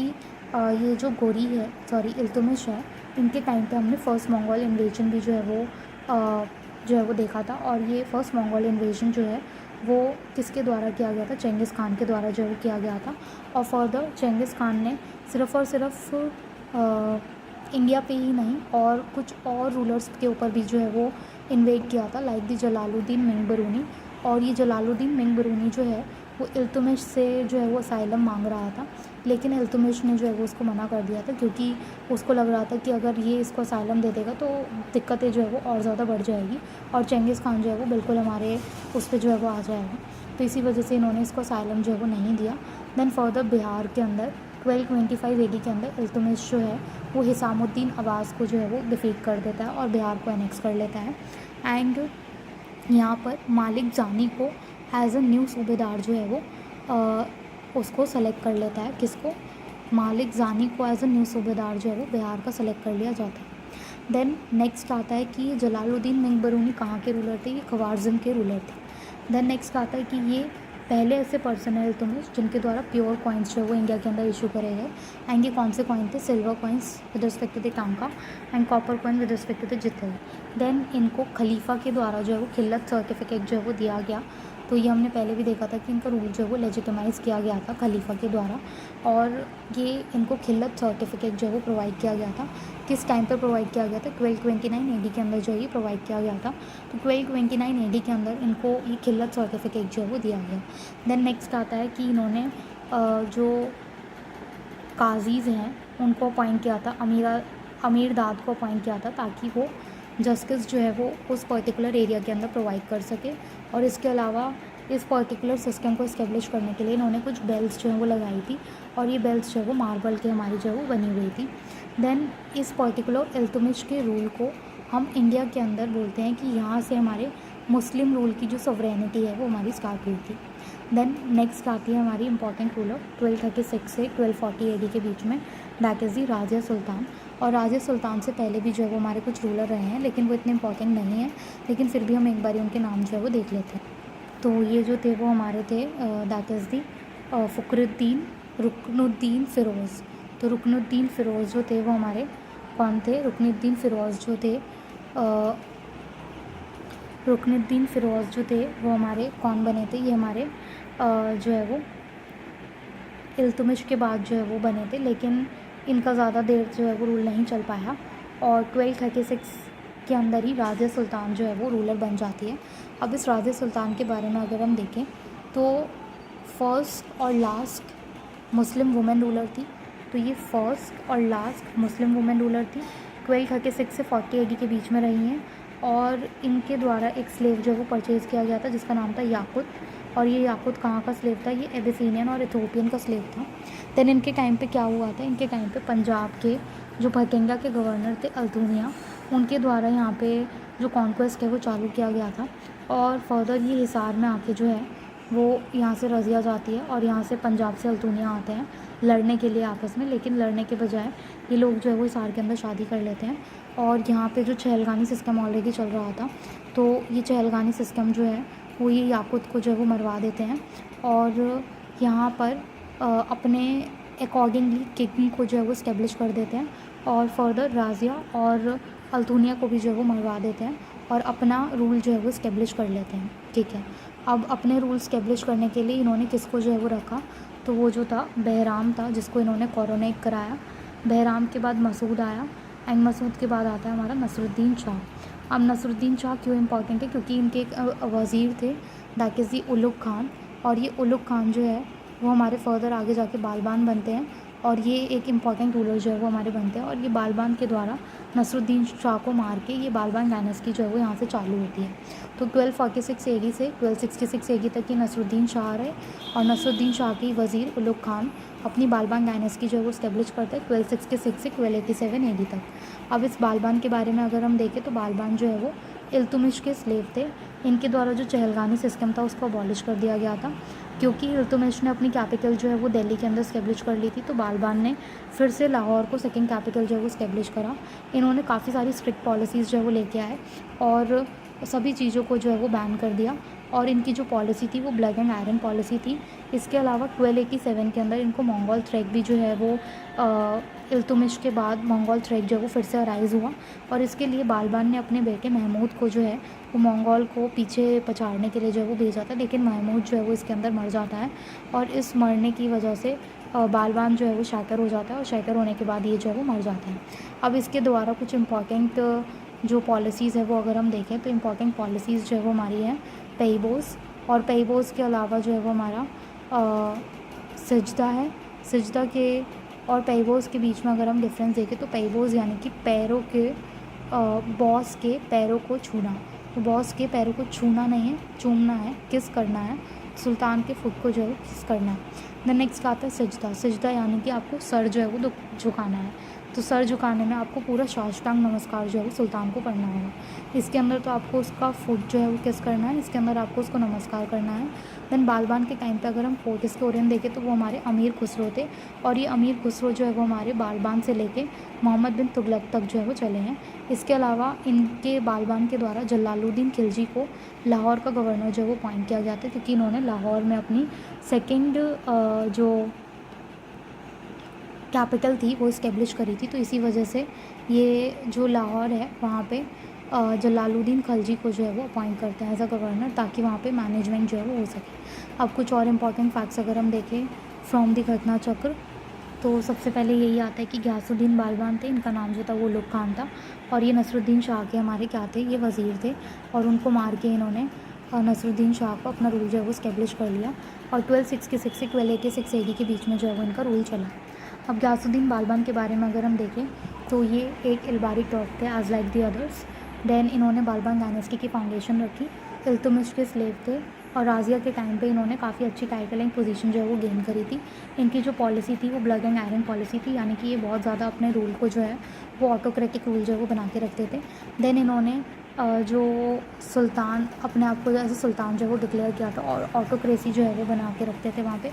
ये जो गोरी है, इल्तुतमिश है, इनके टाइम पे हमने फर्स्ट मंगोल इन्वेजन भी जो है वो देखा था। और ये फर्स्ट मंगोल इन्वेजन जो है वो किसके द्वारा किया गया था? चेंगिस खान के द्वारा जो है वो किया गया था। और फर्दर चेंगिस खान ने सिर्फ़ और सिर्फ इंडिया पे ही नहीं और कुछ और रूलर्स के ऊपर भी जो है वो इन्वेड किया था, लाइक दी जलालुद्दीन मिंग बरूनी। और ये जलालुद्दीन मिंग बरूनी जो है वो इल्तुतमिश से जो है वो असाइलम मांग रहा था, लेकिन इल्तुतमिश ने जो है वो उसको मना कर दिया था, क्योंकि उसको लग रहा था कि अगर ये इसको असाइलम दे देगा तो दिक्कतें जो है वो और ज़्यादा बढ़ जाएगी और चेंगिस खान जो है वो बिल्कुल हमारे उस पर जो है वो आ जाएगा। तो इसी वजह से इन्होंने इसको असाइलम जो है वो नहीं दिया। देन फर्दर बिहार के अंदर 1225 AD के अंदर इल्तुतमिश जो है वो हिसामुद्दीन अब्बास को जो है वो डिफीट कर देता है और बिहार को एनेक्स कर लेता है। एंड यहाँ पर मालिक जानी को एज अ न्यू सूबेदार जो है वो उसको सेलेक्ट कर लेता है। किसको? मालिक जानी को एज अ न्यू सूबेदार जो है वो बिहार का सेलेक्ट कर लिया जाता है। देन नेक्स्ट आता है कि जलालुद्दीन मिंग बरूनी कहाँ के रूलर थे? ये ख्वारिज़्म के रूलर थे। देन नेक्स्ट आता है कि ये पहले ऐसे पर्सन है इल्तुतमिश जिनके द्वारा प्योर कॉइन्स जो है वो इंडिया के अंदर इशू करे गए। एंड ये कौन से कॉइन थे? Silver coins with respect to the tanka and copper coin with respect to the jital. Then इनको खलीफा के द्वारा जो है वो खिल्लत सर्टिफिकेट जो है वो दिया गया। तो ये हमने पहले भी देखा था कि इनका रूल जो है वो लेजिटिमाइज़ किया गया था खलीफा के द्वारा, और ये इनको खिल्लत सर्टिफिकेट जो है वो प्रोवाइड किया गया था। किस टाइम पर प्रोवाइड किया गया था? 1229 AD के अंदर जो है ये प्रोवाइड किया गया था। तो 1229 AD के अंदर इनको ये खिल्लत सर्टिफिकेट जो है वो दिया गया। देन नेक्स्ट आता है कि इन्होंने जो काजीज़ हैं उनको अपॉइंट किया था, अमीर दाद को अपॉइंट किया था, ताकि वो जस्टिस जो है वो उस पर्टिकुलर एरिया के अंदर प्रोवाइड कर सके। और इसके अलावा इस पर्टिकुलर सिस्टम को इस्टेब्लिश करने के लिए इन्होंने कुछ बेल्स जो है वो लगाई थी, और ये बेल्स जो है वो मार्बल के हमारी जो है वो बनी हुई थी। देन इस पर्टिकुलर इल्तुतमिश के रूल को हम इंडिया के अंदर बोलते हैं कि यहाँ से हमारे मुस्लिम रूल की जो सॉवरेनिटी है वो हमारी स्टार्ट हुई थी। देन नेक्स्ट आती है हमारी इंपॉर्टेंट रूलर 1236 से 1240 AD के बीच में, दैट इज़ दी राजा सुल्तान। और राजा सुल्तान से पहले भी जो है वो हमारे कुछ रूलर रहे हैं, लेकिन वो इतने इंपॉर्टेंट नहीं है, लेकिन फिर भी हम एक बार उनके नाम जो है वो देख लेते हैं। तो ये जो थे वो हमारे थे that is the Ruknuddin Firoz. तो रुकनुद्दीन फ़िरोज़ जो थे वो हमारे कौन थे? रुकनुद्दीन फ़िरोज़ जो थे, रुकनुद्दीन फ़िरोज़ जो थे वो हमारे कौन बने थे? ये हमारे जो है वो इल्तुतमिश के बाद जो है वो बने थे, लेकिन इनका ज़्यादा देर जो है वो रूल नहीं चल पाया और 1236 के अंदर ही राज़िया सुल्तान जो है वो रूलर बन जाती है। अब इस राज़िया सुल्तान के बारे में अगर हम देखें तो फर्स्ट और लास्ट मुस्लिम वुमेन रूलर थी, तो ये फर्स्ट और लास्ट मुस्लिम वुमेन रूलर थी। 1236 से 40 AD के बीच में रही हैं और इनके द्वारा एक स्लेव जो है वो परचेज़ किया गया था जिसका नाम था याकूत, और ये याकूत कहाँ का स्लेव था? ये एबिसिनियन और इथोपियन का स्लेव था। देन इनके टाइम पे क्या हुआ था? इनके टाइम पे पंजाब के जो भटिंडा के गवर्नर थे अल्तुनिया, उनके द्वारा यहाँ पे जो कॉन्क्वेस्ट है वो चालू किया गया था और फर्दर ये हिसार में आके जो है वो यहाँ से रज़िया जाती है और यहाँ से पंजाब से अल्तुनिया आते हैं लड़ने के लिए आपस में, लेकिन लड़ने के बजाय ये लोग जो है वो हिसार के अंदर शादी कर लेते हैं और यहाँ पे जो चहलगानी सिस्टम ऑलरेडी चल रहा था, तो ये चहलगानी सिस्टम जो है वो ये याकूत को जो है वो मरवा देते हैं और यहाँ पर अपने अकॉर्डिंगली किंग को जो है वो इस्टेब्लिश कर देते हैं और फर्दर राज़िया और अल्तुनिया को भी जो है वो मरवा देते हैं और अपना रूल जो है वो इस्टेब्लिश कर लेते हैं। ठीक है, अब अपने रूल इस्टेब्लिश करने के लिए इन्होंने किसको जो है वो रखा? तो वो जो था बहराम था, जिसको इन्होंने कोरोनेट कराया। बहराम के बाद मसूद आया एंड मसूद के बाद आता है हमारा नसरुद्दीन शाह। अब नसरुद्दीन शाह क्यों इम्पॉर्टेंट है? क्योंकि इनके एक वज़ीर थे दैट इज़ दी उलुग खान, और ये उलुग खान जो है वो हमारे फर्दर आगे जाके बालबान बनते हैं और ये एक इम्पॉर्टेंट रूलर जो है वो हमारे बनते हैं और ये बालबान के द्वारा नसरुद्दीन शाह को मार के ये बालबान डायनेस्टी जो है वो यहाँ से चालू होती है। तो 1246 AD से 1266 AD तक ये नसरुद्दीन शाह रहे और नसरुद्दीन शाह की वज़ीर उलुग खान अपनी बालबान डायनेस्टी जो है वो इस्टेब्लिश करते हैं 1266 से 1287 AD तक। अब इस बालबान के बारे में अगर हम देखें तो बालबान जो है वो इल्तुतमिश के स्लेव थे। इनके द्वारा जो चहलगानी सिस्टम था उसको अबॉलिश कर दिया गया था क्योंकि इल्तुतमिश ने अपनी कैपिटल जो है वो दिल्ली के अंदर इस्टेब्लिश कर ली थी, तो बालबान ने फिर से लाहौर को सेकंड कैपिटल जो है वो इस्टेब्लिश करा। इन्होंने काफ़ी सारी स्ट्रिक्ट पॉलिसीज़ जो है वो लेके आए और सभी चीज़ों को जो है वो बैन कर दिया और इनकी जो पॉलिसी थी वो ब्लड एंड आयरन पॉलिसी थी। इसके अलावा 1287 के अंदर इनको मंगोल थ्रेट भी जो है वो इल्तुतमिश के बाद मंगोल थ्रेट जो है वो फिर से अराइज़ हुआ और इसके लिए बालबान ने अपने बेटे महमूद को जो है वो मंगोल को पीछे पछाड़ने के लिए जो है वो भेजा था, लेकिन महमूद जो है वो इसके अंदर मर जाता है और इस मरने की वजह से बालबान जो है वो शाकर हो जाता है और शाकर होने के बाद ये जो है वो मर जाता है। अब इसके द्वारा कुछ इम्पॉर्टेंट जो पॉलिसीज़ है वो अगर हम देखें तो इम्पॉर्टेंट पॉलिसीज़ जो है वो हमारी है पेईबोस, और पेईबोस के अलावा जो है वो हमारा सजदा है। सजदा के और पेईबोस के बीच में अगर हम डिफरेंस देखें तो पेईबोस यानी कि पैरों के बॉस के पैरों को छूना, तो बॉस के पैरों को छूना नहीं है, चूमना है, किस करना है, सुल्तान के फुट को जो है किस करना है। द नेक्स्ट आता है सजदा। सजदा यानी कि आपको सर जो है वो झुकाना है, तो सर झुकाने में आपको पूरा साष्टांग नमस्कार जो है वो सुल्तान को करना होगा। इसके अंदर तो आपको उसका फुट जो है वो किस करना है, इसके अंदर आपको उसको नमस्कार करना है। देन बालबान के टाइम पे अगर हम फोर्थ हिस्टोरियन देखें तो वो हमारे अमीर खुसरो थे और ये अमीर खुसरो जो है वो हमारे बालबान से लेके मोहम्मद बिन तुगलक तक जो है वो चले हैं। इसके अलावा इनके बालबान के द्वारा जलालुद्दीन खिलजी को लाहौर का गवर्नर जो है वो अपॉइंट किया गया था क्योंकि इन्होंने लाहौर में अपनी सेकेंड जो कैपिटल थी वो इस्टेब्लिश करी थी, तो इसी वजह से ये जो लाहौर है वहाँ पे जलालुद्दीन खिलजी को जो है वो अपॉइंट करते हैं एज अ गवर्नर ताकि वहाँ पे मैनेजमेंट जो है वो हो सके। अब कुछ और इम्पॉर्टेंट फैक्ट्स अगर हम देखें फ्रॉम द घटना चक्र, तो सबसे पहले यही आता है कि गयासुद्दीन बालबान थे, इनका नाम जो था वो उलुग खान था और ये नसरुद्दीन शाह के हमारे क्या थे, ये वज़ीर थे और उनको मार के इन्होंने नसरुद्दीन शाह को अपना रूल जो है वो इस्टेब्लिश कर लिया और 1266 से 1286 AD के बीच में जो है वो इनका रूल चला। अब गयासुद्दीन बालबान के बारे में अगर हम देखें तो ये एक इल्बारिक डॉग थे as like the others. Then इन्होंने बालबान डायनेस्टी की फाउंडेशन रखी, इल्तुतमिश के स्लेव थे और राज़िया के टाइम पे इन्होंने काफ़ी अच्छी टाइटल एंड पोजीशन जो है वो गेन करी थी। इनकी जो पॉलिसी थी वो ब्लड एंड आयरन पॉलिसी थी, यानी कि ये बहुत ज़्यादा अपने रूल को जो है वो ऑटोक्रेटिक रूल जो है वो बना के रखते थे। देन इन्होंने जो सुल्तान अपने आप को एज सुल्तान जो है वो डिक्लेयर किया था और ऑटोक्रेसी जो है वो बना के रखते थे वहाँ पे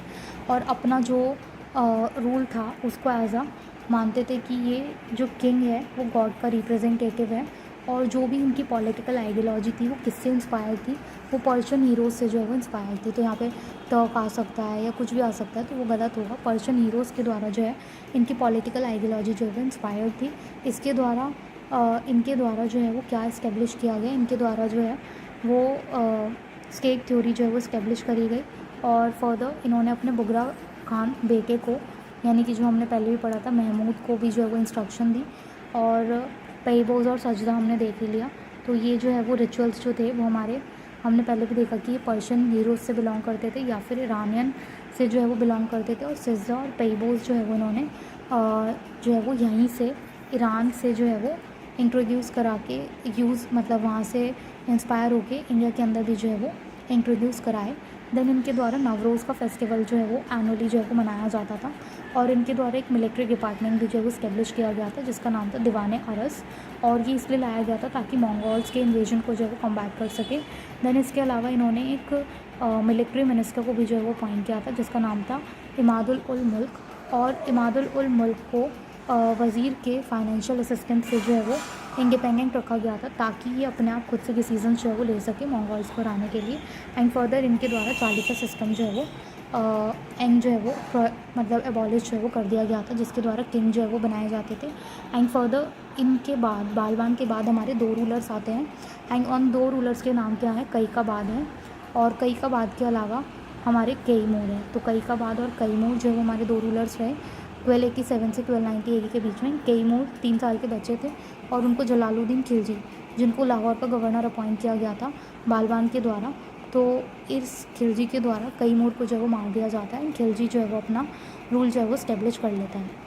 और अपना जो रूल था उसको एज अ मानते थे कि ये जो किंग है वो गॉड का रिप्रेजेंटेटिव है और जो भी उनकी पॉलिटिकल आइडियोलॉजी थी वो किससे इंस्पायर थी, वो पर्शियन हीरोज़ से जो है वो इंस्पायर थी। तो यहाँ पे टर्क आ सकता है या कुछ भी आ सकता है, तो वो गलत होगा। पर्शियन हीरोज़ के द्वारा जो है इनकी पॉलिटिकल आइडियोलॉजी जो है वो इंस्पायर थी। इनके द्वारा जो है वो क्या इस्टेब्लिश किया गया, इनके द्वारा जो है वो स्टेट थ्योरी जो है वो इस्टेब्लिश करी गई। और फर्दर इन्होंने अपने बुगरा खान बेटे को, यानी कि जो हमने पहले भी पढ़ा था, महमूद को भी जो है वो इंस्ट्रक्शन दी। और पेबोज़ और सजदा हमने देख ही लिया। तो ये जो है वो रिचुअल्स जो थे वो हमने पहले भी देखा कि ये पर्शियन हीरोज़ से बिलोंग करते थे या फिर ईरानियन से जो है वो बिलोंग करते थे। और सजदा और पेबोज़ जो है वो इन्होंने जो है वो यहीं से ईरान से जो है वो इंट्रोड्यूस करा के मतलब वहाँ से इंस्पायर होके इंडिया के अंदर भी जो है वो इंट्रोड्यूस कराए। देन इनके द्वारा नवरोज़ का फेस्टिवल जो है वो एनुअली जो है वो मनाया जाता था। और इनके द्वारा एक मिलिट्री डिपार्टमेंट भी जो है वो इस्टेब्लिश किया गया था जिसका नाम था दीवाने अरस। और ये इसलिए लाया गया था ताकि मंगोल्स के इन्वेजन को जो है वो कम्बैट कर सके। देन इसके अलावा इन्होंने एक मिलिट्री मिनिस्टर को भी जो है वो अपॉइंट किया था जिसका नाम था इमादुल उल मुल्क। और इमादुल उल मुल्क को वज़ीर के फाइनेंशियल असिस्टेंट से जो है वो इंडिपेंडेंट रखा गया था ताकि ये अपने आप खुद से डिसीजन जो है वो ले सके मंगोल्स को हराने के लिए। एंड फर्दर इनके द्वारा चाली का सिस्टम जो है वो एंड जो है वो मतलब एबॉलिश जो है वो कर दिया गया था जिसके द्वारा किंग जो है वो बनाए जाते थे। एंड फर्दर इनके बाद बालबान के बाद हमारे 2 रूलर्स आते हैं। एंड उन 2 रूलर्स के नाम क्या है, कैकबाद है। और कैकबाद के अलावा हमारे कैमूर है। तो कैकबाद और कैमूर जो है वो हमारे 2 रूलर्स रहे 1287 से 1290 AD के बीच में। कैमूर 3 साल के बच्चे थे और उनको जलालुद्दीन खिलजी, जिनको लाहौर का गवर्नर अपॉइंट किया गया था बालबान के द्वारा, तो इस खिलजी के द्वारा कैमूर को जो है वो मार दिया जाता है। खिलजी जो है वो अपना रूल जो है वो इस्टेब्लिश कर लेता है।